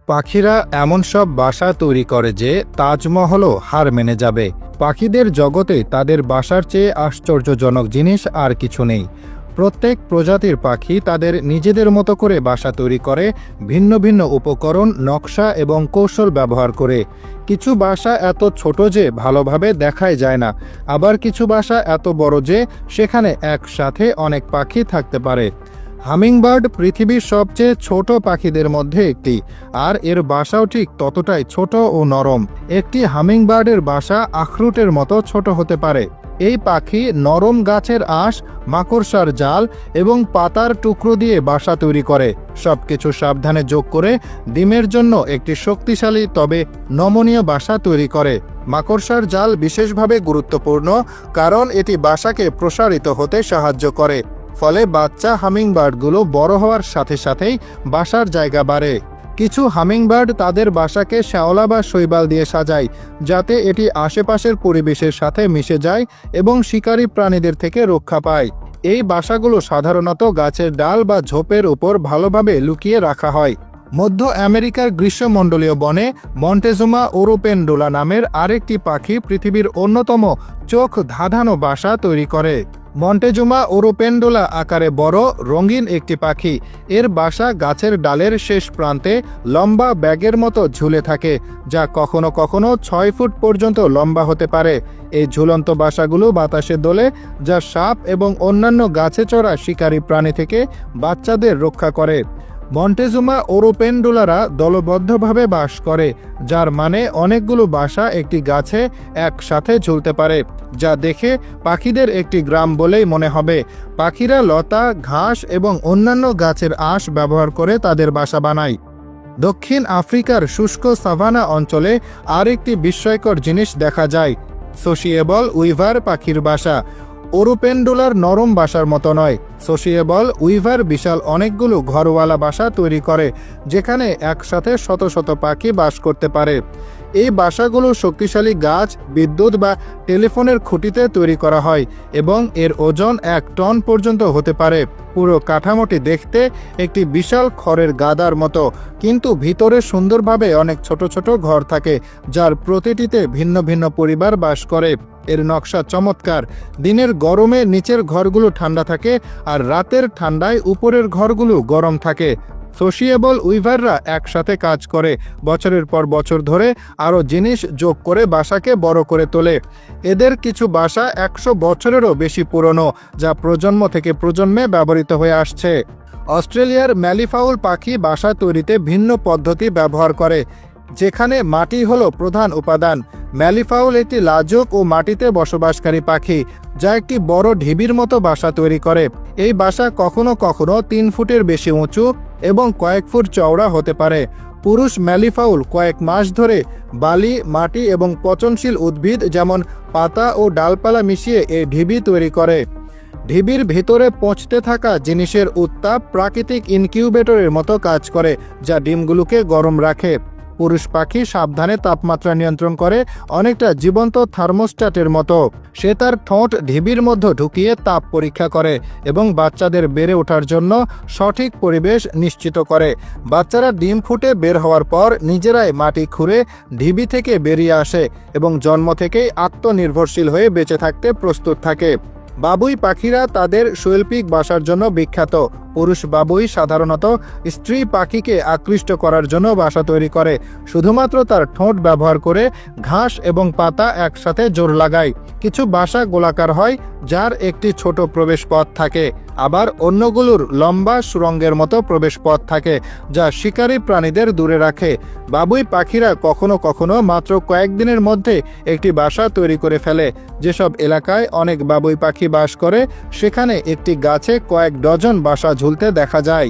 পাখিরা এমন সব বাসা তৈরি করে যে তাজমহলও হার মেনে যাবে। পাখিদের জগতে তাদের বাসার চেয়ে আশ্চর্যজনক জিনিস আর কিছু নেই। প্রত্যেক প্রজাতির পাখি তাদের নিজেদের মতো করে বাসা তৈরি করে, ভিন্ন ভিন্ন উপকরণ, নকশা এবং কৌশল ব্যবহার করে। কিছু বাসা এত ছোট যে ভালোভাবে দেখাই যায় না, আবার কিছু বাসা এত বড় যে সেখানে একসাথে অনেক পাখি থাকতে পারে। হামিংবার্ড পৃথিবীর সবচেয়ে ছোট পাখিদের মধ্যে একটি, আর এর বাসাও ঠিক ততটাই ছোট ও নরম। একটি হামিংবার্ডের বাসা আখরুটের মতো ছোট হতে পারে। এই পাখি নরম গাছের আঁশ, মাকড়সার জাল এবং পাতার টুকরো দিয়ে বাসা তৈরি করে। সবকিছু সাবধানে যোগ করে ডিমের জন্য একটি শক্তিশালী তবে নমনীয় বাসা তৈরি করে। মাকড়সার জাল বিশেষভাবে গুরুত্বপূর্ণ কারণ এটি বাসাকে প্রসারিত হতে সাহায্য করে, ফলে বাচ্চা হামিংবার্ডগুলো বড় হওয়ার সাথে সাথেই বাসার জায়গা বাড়ে। কিছু হামিংবার্ড তাদের বাসাকে শ্যাওলা বা শৈবাল দিয়ে সাজায়, যাতে এটি আশেপাশের পরিবেশের সাথে মিশে যায় এবং শিকারী প্রাণীদের থেকে রক্ষা পায়। এই বাসাগুলো সাধারণত গাছের ডাল বা ঝোপের উপর ভালোভাবে লুকিয়ে রাখা হয়। মধ্য আমেরিকার গ্রীষ্মমণ্ডলীয় বনে মন্টেজুমা ওরোপেন্ডুলা নামের আরেকটি পাখি পৃথিবীর অন্যতম চোখ ধাঁধানো বাসা তৈরি করে। মন্টেজুমা ওরোপেন্ডুলা আকারে বড়, রঙিন একটি পাখি। এর বাসা গাছের ডালের শেষ প্রান্তে লম্বা ব্যাগের মতো ঝুলে থাকে, যা কখনো কখনো 6 ফুট পর্যন্ত লম্বা হতে পারে। এই ঝুলন্ত বাসাগুলো বাতাসে দোলে, যা সাপ এবং অন্যান্য গাছে চড়া শিকারী প্রাণী থেকে বাচ্চাদের রক্ষা করে। মন্টেজুমা ওরোপেন্ডুলারা দলবদ্ধভাবে বাস করে, যার মানে অনেকগুলো বাসা একটি গাছে একসাথে ঝুলতে পারে, যা দেখে পাখিদের একটি গ্রাম বলেই মনে হবে। পাখিরা লতা, ঘাস এবং অন্যান্য গাছের আঁশ ব্যবহার করে তাদের বাসা বানায়। দক্ষিণ আফ্রিকার শুষ্ক সাভানা অঞ্চলে আরেকটি বিস্ময়কর জিনিস দেখা যায়, সোসিয়েবল উইভার পাখির বাসা। ওরোপেন্ডুলার নরম বাসার মতো নয়, সোসিয়েবল উইভার বিশাল অনেকগুলো ঘরওয়ালা বাসা তৈরি করে, যেখানে একসাথে শত শত পাখি বাস করতে পারে। এই বাসাগুলো শক্তিশালী গাছ, বিদ্যুৎ বা টেলিফোনের খুঁটিতে তৈরি করা হয় এবং এর ওজন 1 টন পর্যন্ত হতে পারে। পুরো কাঠামোটি দেখতে একটি বিশাল খড়ের গাদার মতো, কিন্তু ভিতরে সুন্দরভাবে অনেক ছোট ছোট ঘর থাকে, যার প্রতিটিতে ভিন্ন ভিন্ন পরিবার বাস করে। এর নকশা চমৎকার। দিনের গরমে নিচের ঘরগুলো ঠান্ডা থাকে, আর রাতের ঠান্ডায় উপরের ঘরগুলো গরম থাকে। সোসিয়েবল উইভাররা একসাথে কাজ করে, বছরের পর বছর ধরে আরও জিনিস যোগ করে বাসাকে বড় করে তোলে। এদের কিছু বাসা 100 বছরেরও বেশি পুরনো, যা প্রজন্ম থেকে প্রজন্মে ব্যবহৃত হয়ে আসছে। অস্ট্রেলিয়ার ম্যালিফাউল পাখি বাসা তৈরিতে ভিন্ন পদ্ধতি ব্যবহার করে, যেখানে মাটি হলো প্রধান উপাদান। ম্যালিফাউল একটি লাজুক ও মাটিতে বসবাসকারী পাখি, যা একটি বড় ঢিবির মতো বাসা তৈরি করে। এই বাসা কখনো কখনো 3 ফুটের বেশি উঁচু এবং কয়েক ফুট চওড়া হতে পারে। পুরুষ ম্যালিফাউল কয়েক মাস ধরে বালি, মাটি এবং পচনশীল উদ্ভিদ যেমন পাতা ও ডালপালা মিশিয়ে এই ঢিবি তৈরি করে। ঢিবির ভেতরে পৌঁছতে থাকা জিনিসের উত্তাপ প্রাকৃতিক ইনকিউবেটরের মতো কাজ করে, যা ডিমগুলোকে গরম রাখে। পুরুষ পাখি সাবধানে তাপমাত্রা নিয়ন্ত্রণ করে, অনেকটা জীবন্ত থার্মোস্ট্যাটের মতো। সে তার ঠোঁট ঢিবির মধ্যে ঢুকিয়ে তাপ পরীক্ষা করে এবং বাচ্চাদের বেড়ে ওঠার জন্য সঠিক পরিবেশ নিশ্চিত করে। বাচ্চারা ডিম ফুটে বের হওয়ার পর নিজেরাই মাটি খুঁড়ে ঢিবি থেকে বেরিয়ে আসে এবং জন্ম থেকেই আত্মনির্ভরশীল হয়ে বেঁচে থাকতে প্রস্তুত থাকে। বাবুই পাখিরা তাদের শৈল্পিক বাসার জন্য বিখ্যাত। পুরুষ বাবুই সাধারণত স্ত্রী পাখিকে আকৃষ্ট করার জন্য বাসা তৈরি করে, শুধুমাত্র তার ঠোঁট ব্যবহার করে ঘাস এবং পাতা একসাথে জোর লাগায়। কিছু বাসা গোলাকার হয়, যার একটি ছোট প্রবেশ পথ থাকে, আবার অন্যগুলোর লম্বা সুড়ঙ্গের মতো প্রবেশ পথ থাকে, যা শিকারী প্রাণীদের দূরে রাখে। বাবুই পাখিরা কখনো কখনো মাত্র কয়েকদিনের মধ্যে একটি বাসা তৈরি করে ফেলে। যেসব এলাকায় অনেক বাবুই পাখি বাস করে, সেখানে একটি গাছে কয়েক ডজন বাসা ঝুলতে দেখা যায়।